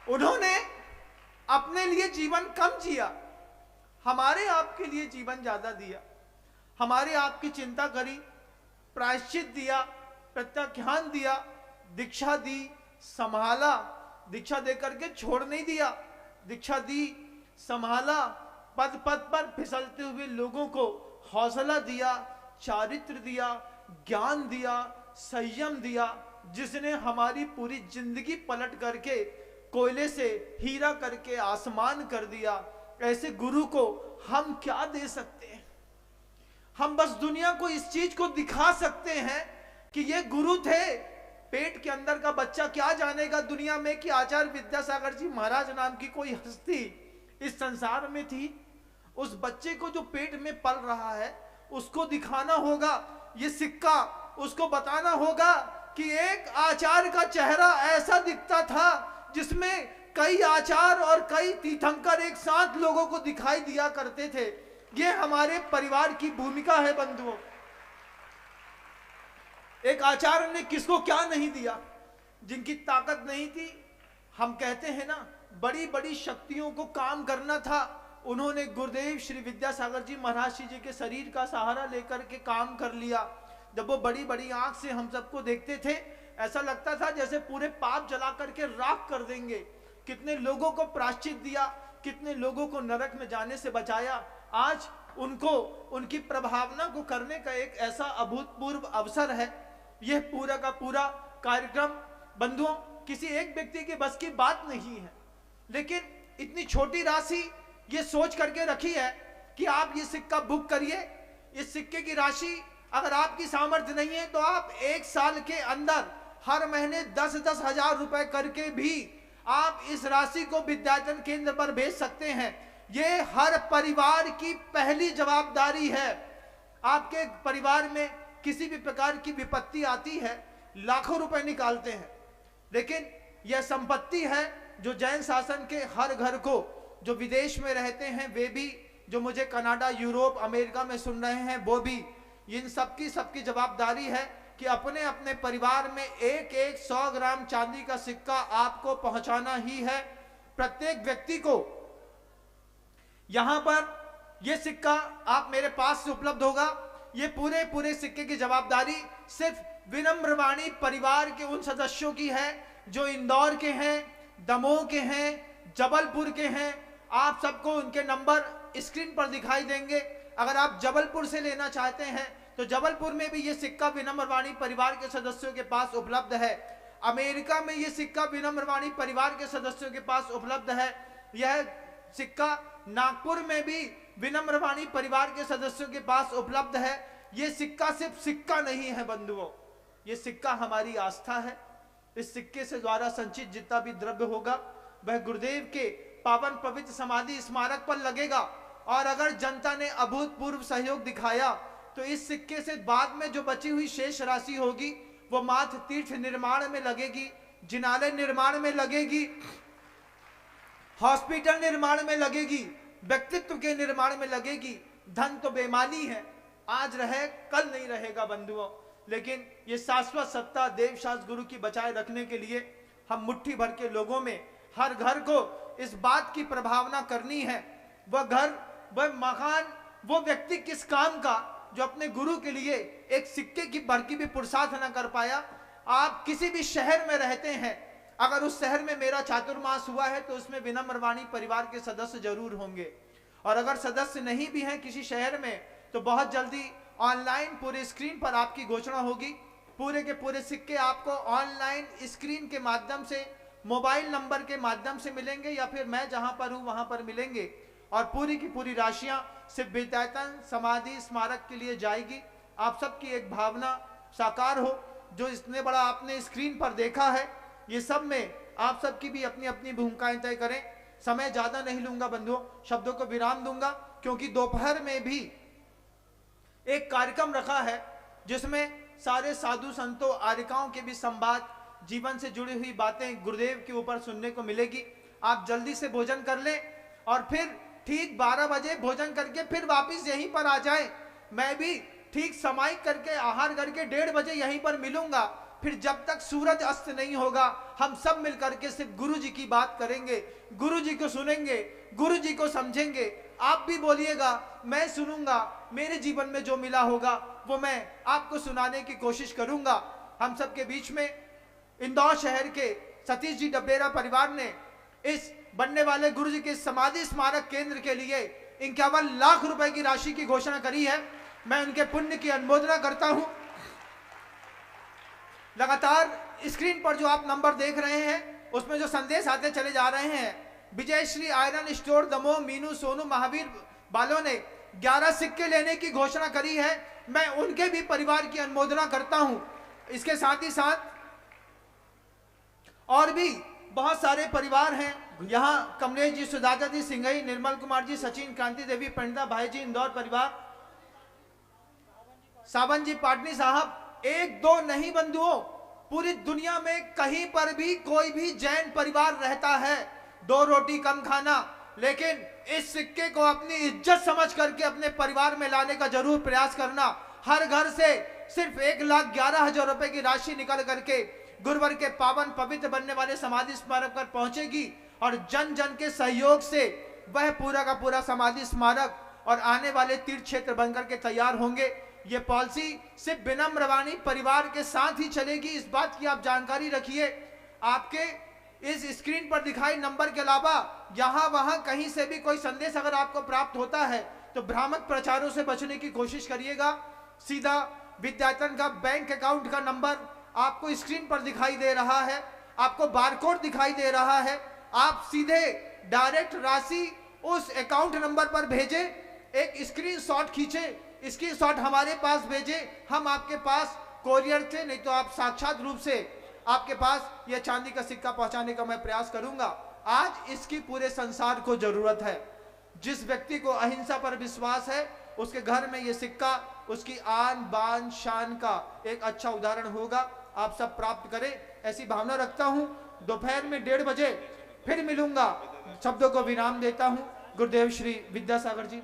उन्होंने अपने लिए जीवन कम जिया, हमारे आपके लिए जीवन ज्यादा दिया, हमारे आपकी चिंता करी, प्रायश्चित दिया, प्रत्याख्यान दिया, दीक्षा दी, संभाला, दीक्षा देकर के छोड़ नहीं दिया, दीक्षा दी, संभाला, पद पद पर फिसलते हुए लोगों को हौसला दिया, चारित्र दिया, ज्ञान दिया, संयम दिया, जिसने हमारी पूरी जिंदगी पलट करके कोयले से हीरा करके आसमान कर दिया। ऐसे गुरु को हम क्या दे सकते हैं? हम बस दुनिया को इस चीज को दिखा सकते हैं कि ये गुरु थे। पेट के अंदर का बच्चा क्या जानेगा दुनिया में कि आचार्य विद्यासागर जी महाराज नाम की कोई हस्ती इस संसार में थी। उस बच्चे को जो पेट में पल रहा है उसको दिखाना होगा ये सिक्का, उसको बताना होगा कि एक आचार्य का चेहरा ऐसा दिखता था जिसमें कई आचार्य और कई तीर्थंकर एक साथ लोगों को दिखाई दिया करते थे। ये हमारे परिवार की भूमिका है बंधुओं। एक आचार्य ने किसको क्या नहीं दिया, जिनकी ताकत नहीं थी। हम कहते हैं ना, बड़ी बड़ी शक्तियों को काम करना था, उन्होंने गुरुदेव श्री विद्यासागर जी महाराज जी के शरीर का सहारा लेकर के काम कर लिया। जब वो बड़ी बड़ी आंख से हम सबको देखते थे, ऐसा लगता था जैसे पूरे पाप जला करके राख कर देंगे। कितने लोगों को प्रायश्चित दिया, कितने लोगों को नरक में जाने से बचाया। आज उनको उनकी प्रभावना को करने का एक ऐसा अभूतपूर्व अवसर है। यह पूरा का पूरा कार्यक्रम बंधुओं किसी एक व्यक्ति के बस की बात नहीं है, लेकिन इतनी छोटी राशि ये सोच करके रखी है कि आप ये सिक्का बुक करिए। इस सिक्के की राशि अगर आपकी सामर्थ्य नहीं है तो आप एक साल के अंदर हर महीने 10-10 हजार रुपए करके भी आप इस राशि को विद्यायतन केंद्र पर भेज सकते हैं। ये हर परिवार की पहली जवाबदारी है। आपके परिवार में किसी भी प्रकार की विपत्ति आती है, लाखों रुपए निकालते हैं, लेकिन यह संपत्ति है जो जैन शासन के हर घर को, जो विदेश में रहते हैं वे भी, जो मुझे कनाडा, यूरोप, अमेरिका में सुन रहे हैं वो भी, इन सबकी जवाबदारी है कि अपने अपने परिवार में एक 100 ग्राम चांदी का सिक्का आपको पहुंचाना ही है। प्रत्येक व्यक्ति को यहां पर यह सिक्का आप मेरे पास से उपलब्ध होगा। ये पूरे सिक्के की जवाबदारी सिर्फ विनम्र वाणी परिवार के उन सदस्यों की है जो इंदौर के हैं, दमोह के हैं, जबलपुर के हैं। आप सबको उनके नंबर स्क्रीन पर दिखाई देंगे। अगर आप जबलपुर से लेना चाहते हैं तो जबलपुर में भी ये सिक्का विनम्रवाणी परिवार के सदस्यों के पास उपलब्ध है। अमेरिका में ये सिक्का विनम्रवाणी परिवार के सदस्यों के पास उपलब्ध है। यह सिक्का नागपुर में भी विनम्रवाणी परिवार के सदस्यों के पास उपलब्ध है। ये सिक्का सिर्फ सिक्का नहीं है बंधुओं, ये सिक्का हमारी आस्था है। इस सिक्के से द्वारा संचित जितना भी द्रव्य होगा वह गुरुदेव के पावन पवित्र समाधि स्मारक पर लगेगा। और अगर जनता ने अभूतपूर्व सहयोग दिखाया तो इस सिक्के से बाद में जो बची हुई शेष राशि होगी वो मात्र तीर्थ निर्माण में लगेगी, जिनालय निर्माण में लगेगी, हॉस्पिटल निर्माण में लगेगी, व्यक्तित्व के निर्माण में लगेगी। धन तो बेमानी है, आज रहे कल नहीं रहेगा बंधुओं, लेकिन ये शाश्वत सत्ता देवशास्त्र गुरु की बचाए रखने के लिए हम मुट्ठी भर के लोगों में, हर घर को इस बात की प्रभावना करनी है। वह घर, वह मकान, वो व्यक्ति किस काम का जो अपने गुरु के लिए एक सिक्के की भरकी भी पुरुषार्थ न कर पाया। आप किसी भी शहर में रहते हैं, अगर उस शहर में मेरा चातुर्मास हुआ है तो उसमें विनम्रवाणी परिवार के सदस्य जरूर होंगे। और अगर सदस्य नहीं भी हैं किसी शहर में तो बहुत जल्दी ऑनलाइन पूरे स्क्रीन पर आपकी घोषणा होगी। पूरे के पूरे सिक्के आपको ऑनलाइन स्क्रीन के माध्यम से, मोबाइल नंबर के माध्यम से मिलेंगे या फिर मैं जहां पर हूं वहां पर मिलेंगे। और पूरी की पूरी राशियां सिर्फ विद्यायतन समाधि स्मारक के लिए जाएगी। आप सबकी एक भावना साकार हो, जो इतने बड़ा आपने स्क्रीन पर देखा है, ये सब में आप सबकी भी अपनी अपनी भूमिकाएं तय करें। समय ज्यादा नहीं लूंगा बंधुओं, शब्दों को विराम दूंगा, क्योंकि दोपहर में भी एक कार्यक्रम रखा है जिसमें सारे साधु संतों, आर्यिकाओं के भी संवाद, जीवन से जुड़ी हुई बातें गुरुदेव के ऊपर सुनने को मिलेगी। आप जल्दी से भोजन कर लें और फिर ठीक 12 बजे भोजन करके फिर वापस यहीं पर आ जाएं। मैं भी ठीक समाई करके आहार करके 1:30 बजे यहीं पर मिलूंगा। फिर जब तक सूरज अस्त नहीं होगा हम सब मिलकर के सिर्फ गुरु जी की बात करेंगे, गुरु जी को सुनेंगे, गुरु जी को समझेंगे। आप भी बोलिएगा, मैं सुनूंगा, मेरे जीवन में जो मिला होगा वो मैं आपको सुनाने की कोशिश करूंगा। हम सब के बीच में इंदौर शहर के सतीश जी डब्बेरा परिवार ने इस बनने वाले गुरु जी के समाधि स्मारक केंद्र के लिए 51 लाख रुपए की राशि की घोषणा करी है। मैं उनके पुण्य की अनुमोदना करता हूं। लगातार स्क्रीन पर जो आप नंबर देख रहे हैं उसमें जो संदेश आते चले जा रहे हैं, विजय श्री आयरन स्टोर दमोह, मीनू, सोनू, महावीर बालों ने 11 सिक्के लेने की घोषणा करी है। मैं उनके भी परिवार की अनुमोदना करता हूं। इसके साथ ही साथ और भी बहुत सारे परिवार हैं यहाँ, कमलेश जी, सुजाता जी, सिंघई, निर्मल कुमार जी, सचिन, क्रांति देवी, पंडिता भाई जी, इंदौर परिवार, सावन जी पाटनी साहब। एक दो नहीं बंधुओं, पूरी दुनिया में कहीं पर भी कोई भी जैन परिवार रहता है, 2 रोटी कम खाना, लेकिन इस सिक्के को अपनी इज्जत समझ करके अपने परिवार में लाने का जरूर प्रयास करना। हर घर से सिर्फ 1,11,000 रुपए की राशि निकल करके गुरुवर के पावन पवित्र बनने वाले समाधि स्मारक पर पहुंचेगी और जन जन के सहयोग से वह पूरा का पूरा समाधि स्मारक और आने वाले तीर्थ क्षेत्र बनकर के तैयार होंगे। ये पॉलिसी सिर्फ विनम्र वाणी परिवार के साथ ही चलेगी, इस बात की आप जानकारी रखिए। आपके इस स्क्रीन पर दिखाई नंबर के अलावा यहां वहां कहीं से भी कोई संदेश अगर आपको प्राप्त होता है तो भ्रामक प्रचारों से बचने की कोशिश करिएगा। सीधा विद्यायतन का बैंक अकाउंट का नंबर आपको स्क्रीन पर दिखाई दे रहा है, आपको बारकोड दिखाई दे रहा है। आप सीधे डायरेक्ट राशि उस अकाउंट नंबर पर भेजें, एक स्क्रीनशॉट खींचे, स्क्रीनशॉट हमारे पास भेजें, हम आपके पास कोरियर से नहीं तो आप साक्षात रूप से आपके पास यह चांदी का सिक्का पहुंचाने का मैं प्रयास करूंगा। आज इसकी पूरे संसार को जरूरत है। जिस व्यक्ति को अहिंसा पर विश्वास है उसके घर में यह सिक्का उसकी आन बान शान का एक अच्छा उदाहरण होगा। आप सब प्राप्त करें ऐसी भावना रखता हूं। दोपहर में 1:30 बजे फिर मिलूंगा। शब्दों को विराम देता हूं। गुरुदेव श्री विद्यासागर जी।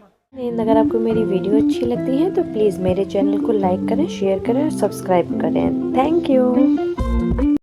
अगर आपको मेरी वीडियो अच्छी लगती है तो प्लीज़ मेरे चैनल को लाइक करें, शेयर करें और सब्सक्राइब करें। Thank you.